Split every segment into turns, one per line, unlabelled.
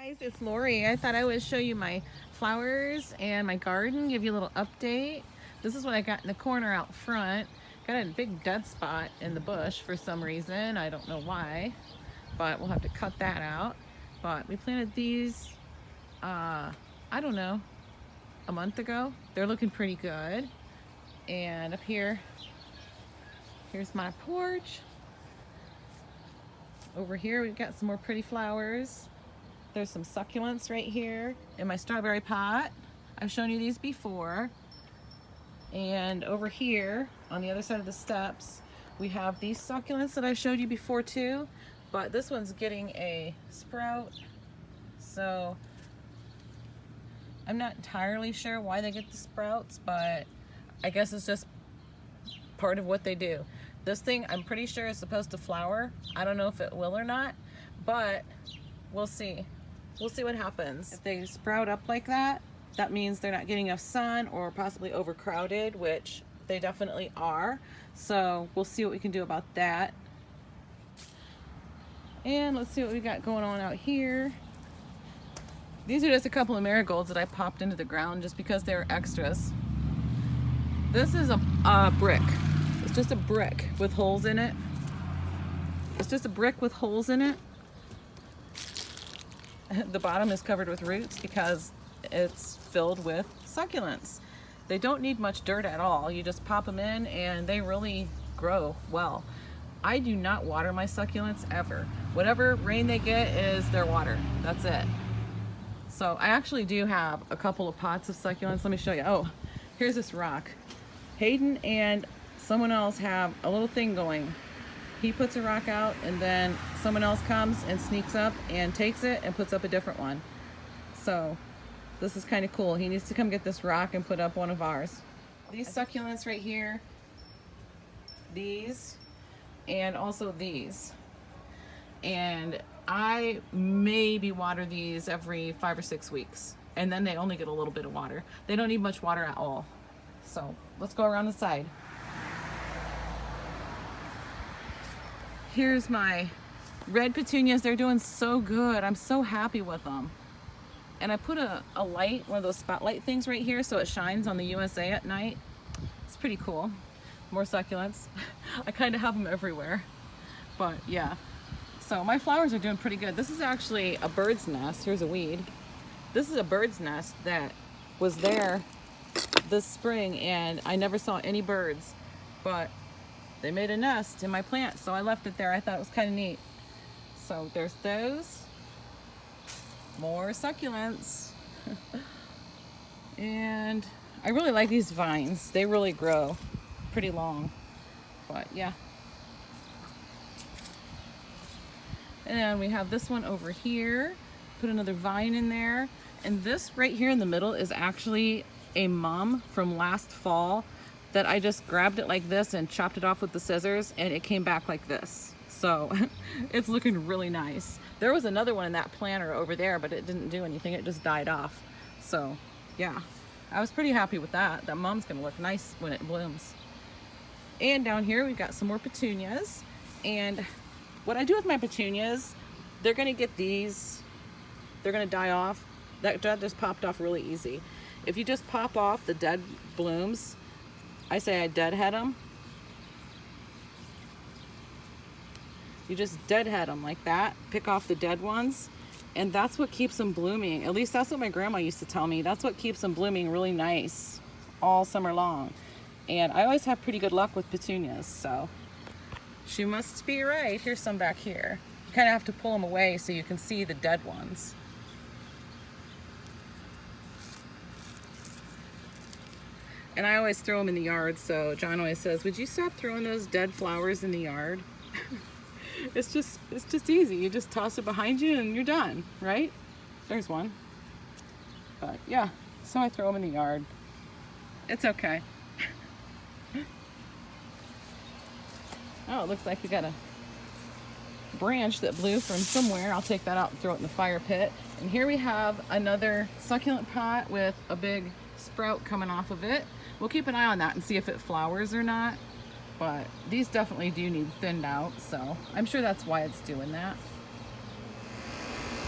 Guys, it's Lori. I thought I would show you my flowers and my garden, give you a little update. This is what I got in the corner out front. Got a big dead spot in the bush for some reason. I don't know why, but we'll have to cut that out. But we planted these, I don't know, a month ago. They're looking pretty good. And up here, here's my porch. Over here, we've got some more pretty flowers. There's some succulents right here in my strawberry pot. I've shown you these before. And over here, on the other side of the steps, we have these succulents that I've showed you before too, but this one's getting a sprout. So I'm not entirely sure why they get the sprouts, but I guess it's just part of what they do. This thing, I'm pretty sure, is supposed to flower. I don't know if it will or not, but we'll see. We'll see what happens. If they sprout up like that, that means they're not getting enough sun or possibly overcrowded, which they definitely are. So we'll see what we can do about that. And let's see what we got going on out here. These are just a couple of marigolds that I popped into the ground just because they're extras. This is a brick. It's just a brick with holes in it. It's just a brick with holes in it. The bottom is covered with roots because it's filled with succulents. They don't need much dirt at all. You just pop them in and they really grow well. I do not water my succulents ever. Whatever rain they get is their water. That's it. So I actually do have a couple of pots of succulents. Let me show you. Oh, here's this rock. Hayden and someone else have a little thing going. He puts a rock out and then someone else comes and sneaks up and takes it and puts up a different one. So this is kind of cool. He needs to come get this rock and put up one of ours. These succulents right here, these, and also these. And I maybe water these every 5 or 6 weeks. And then they only get a little bit of water. They don't need much water at all. So let's go around the side. Here's my red petunias. They're doing so good. I'm so happy with them. And I put a light, one of those spotlight things right here so it shines on the USA at night. It's pretty cool. More succulents. I kind of have them everywhere. But yeah. So my flowers are doing pretty good. This is actually a bird's nest. Here's a weed. This is a bird's nest that was there this spring and I never saw any birds. But they made a nest in my plant, so I left it there. I thought it was kind of neat. So there's those. More succulents. And I really like these vines. They really grow pretty long. But yeah. And we have this one over here. Put another vine in there. And this right here in the middle is actually a mum from last fall that I just grabbed it like this and chopped it off with the scissors and it came back like this. So it's looking really nice. There was another one in that planter over there, but it didn't do anything. It just died off. So yeah, I was pretty happy with that. That mum's gonna look nice when it blooms. And down here we've got some more petunias. And what I do with my petunias, they're gonna get these, they're gonna die off. That just popped off really easy. If you just pop off the dead blooms, I say I deadhead them. You just deadhead them like that, pick off the dead ones, and that's what keeps them blooming. At least that's what my grandma used to tell me. That's what keeps them blooming really nice all summer long. And I always have pretty good luck with petunias, so she must be right. Here's some back here. You kind of have to pull them away so you can see the dead ones. And I always throw them in the yard, so John always says, would you stop throwing those dead flowers in the yard? It's just easy. You just toss it behind you and you're done, right? There's one. But yeah, so I throw them in the yard. It's okay. Oh, it looks like we got a branch that blew from somewhere. I'll take that out and throw it in the fire pit. And here we have another succulent pot with a big sprout coming off of it. We'll keep an eye on that and see if it flowers or not. But these definitely do need thinned out, so I'm sure that's why it's doing that.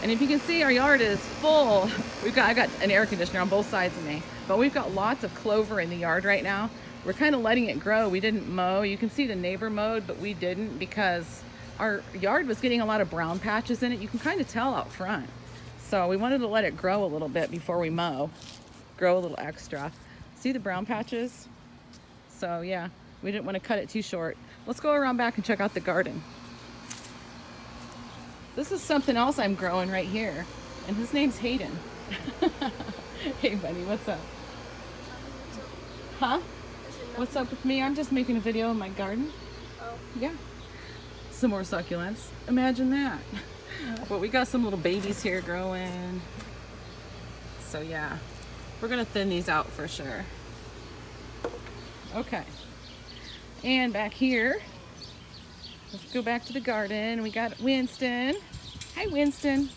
And if you can see, our yard is full. I got an air conditioner on both sides of me, but we've got lots of clover in the yard right now. We're kind of letting it grow. We didn't mow. You can see the neighbor mowed, but we didn't because our yard was getting a lot of brown patches in it. You can kind of tell out front. So we wanted to let it grow a little bit before we mow. Grow a little extra. See the brown patches? So yeah, we didn't want to cut it too short. Let's go around back and check out the garden. This is something else I'm growing right here, and his name's Hayden. Hey buddy, what's up? Huh? What's up with me? I'm just making a video in my garden. Oh. Yeah. Some more succulents. Imagine that. But we got some little babies here growing. So yeah, we're gonna thin these out for sure. Okay. And back here, let's go back to the garden. We got Winston. Hi, Winston.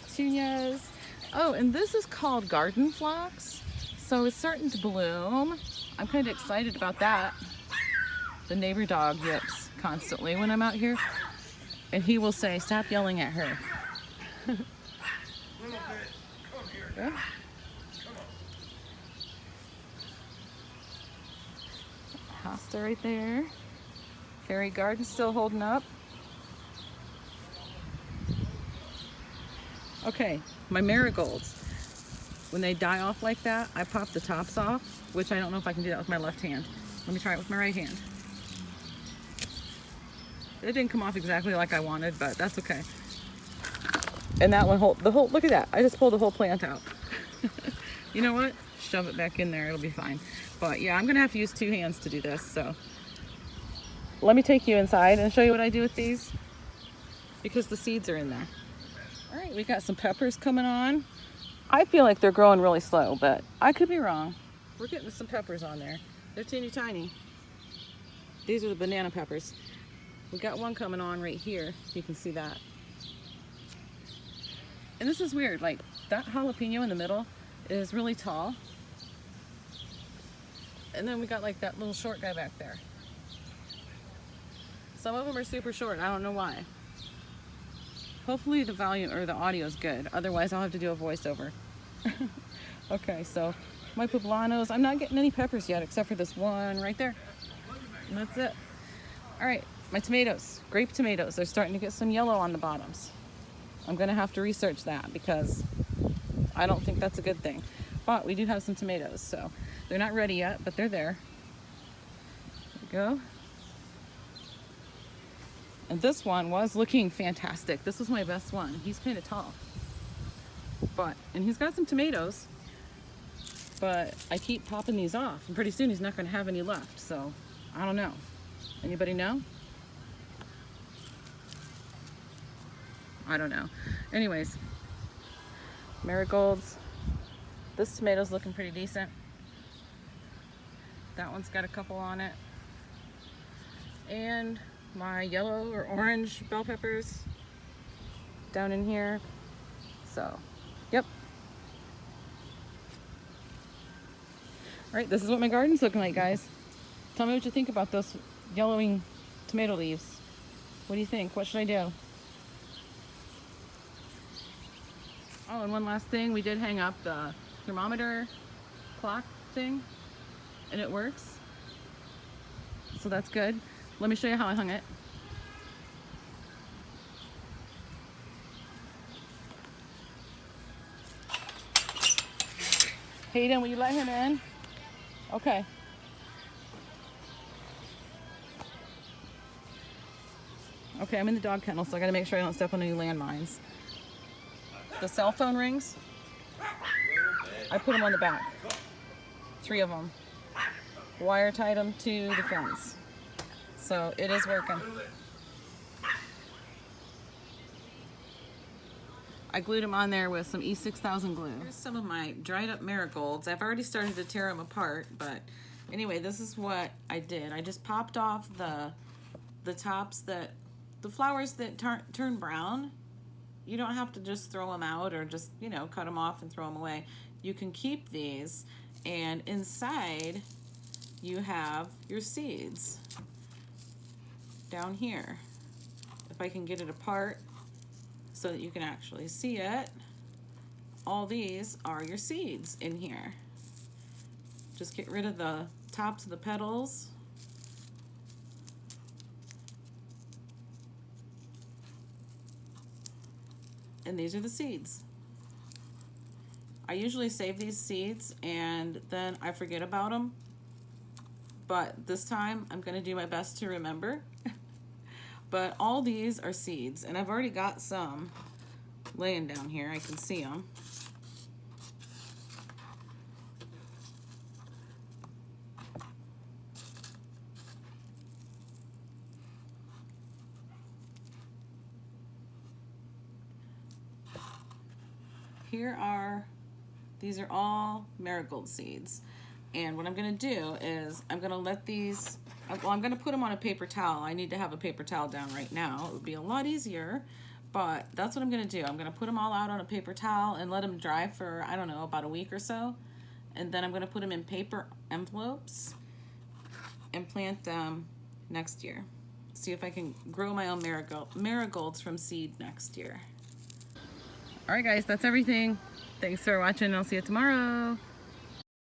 Petunias. Oh, and this is called garden phlox. So it's starting to bloom. I'm kind of excited about that. The neighbor dog yips constantly when I'm out here. And he will say, stop yelling at her. Yeah. Hosta right there. Fairy garden still holding up. Okay, my marigolds. When they die off like that, I pop the tops off, which I don't know if I can do that with my left hand. Let me try it with my right hand. It didn't come off exactly like I wanted, but that's okay. And that one, look at that. I just pulled the whole plant out. You know what? Shove it back in there, it'll be fine. But yeah, I'm gonna have to use two hands to do this, so. Let me take you inside and show you what I do with these, because the seeds are in there. All right, we got some peppers coming on. I feel like they're growing really slow, but I could be wrong. We're getting some peppers on there. They're teeny tiny. These are the banana peppers. We got one coming on right here. You can see that. And this is weird, like that jalapeno in the middle is really tall. And then we got like that little short guy back there. Some of them are super short. I don't know why. Hopefully the volume or the audio is good. Otherwise I'll have to do a voiceover. Okay, so my poblanos. I'm not getting any peppers yet except for this one right there. And that's it. All right, my tomatoes, grape tomatoes. They're starting to get some yellow on the bottoms. I'm gonna have to research that because I don't think that's a good thing. But we do have some tomatoes, so they're not ready yet, but they're there. There we go. And this one was looking fantastic. This was my best one. He's kind of tall. And he's got some tomatoes, but I keep popping these off. And pretty soon he's not gonna have any left, so I don't know. Anybody know? I don't know. Anyways, marigolds. This tomato's looking pretty decent. That one's got a couple on it. And my yellow or orange bell peppers down in here. So, yep. All right, this is what my garden's looking like, guys. Tell me what you think about those yellowing tomato leaves. What do you think? What should I do? Oh, and one last thing, we did hang up the thermometer clock thing, and it works. So that's good. Let me show you how I hung it. Hayden, will you let him in? Okay. Okay, I'm in the dog kennel, so I gotta make sure I don't step on any landmines. The cell phone rings, I put them on the back. 3 of them. Wire tied them to the fence. So it is working. I glued them on there with some E6000 glue. Here's some of my dried up marigolds. I've already started to tear them apart, but anyway, this is what I did. I just popped off the tops the flowers that turn brown. You don't have to just throw them out or just, you know, cut them off and throw them away. You can keep these, and inside you have your seeds down here. if I can get it apart so that you can actually see it, all these are your seeds in here. Just get rid of the tops of the petals. And these are the seeds. I usually save these seeds and then I forget about them. But this time I'm gonna do my best to remember. But all these are seeds, and I've already got some laying down here. I can see them. These are all marigold seeds. And what I'm gonna do is I'm gonna let these, well, I'm gonna put them on a paper towel. I need to have a paper towel down right now. It would be a lot easier, but that's what I'm gonna do. I'm gonna put them all out on a paper towel and let them dry for, I don't know, about a week or so. And then I'm gonna put them in paper envelopes and plant them next year. See if I can grow my own marigolds from seed next year. All right, guys, that's everything. Thanks for watching. I'll see you tomorrow.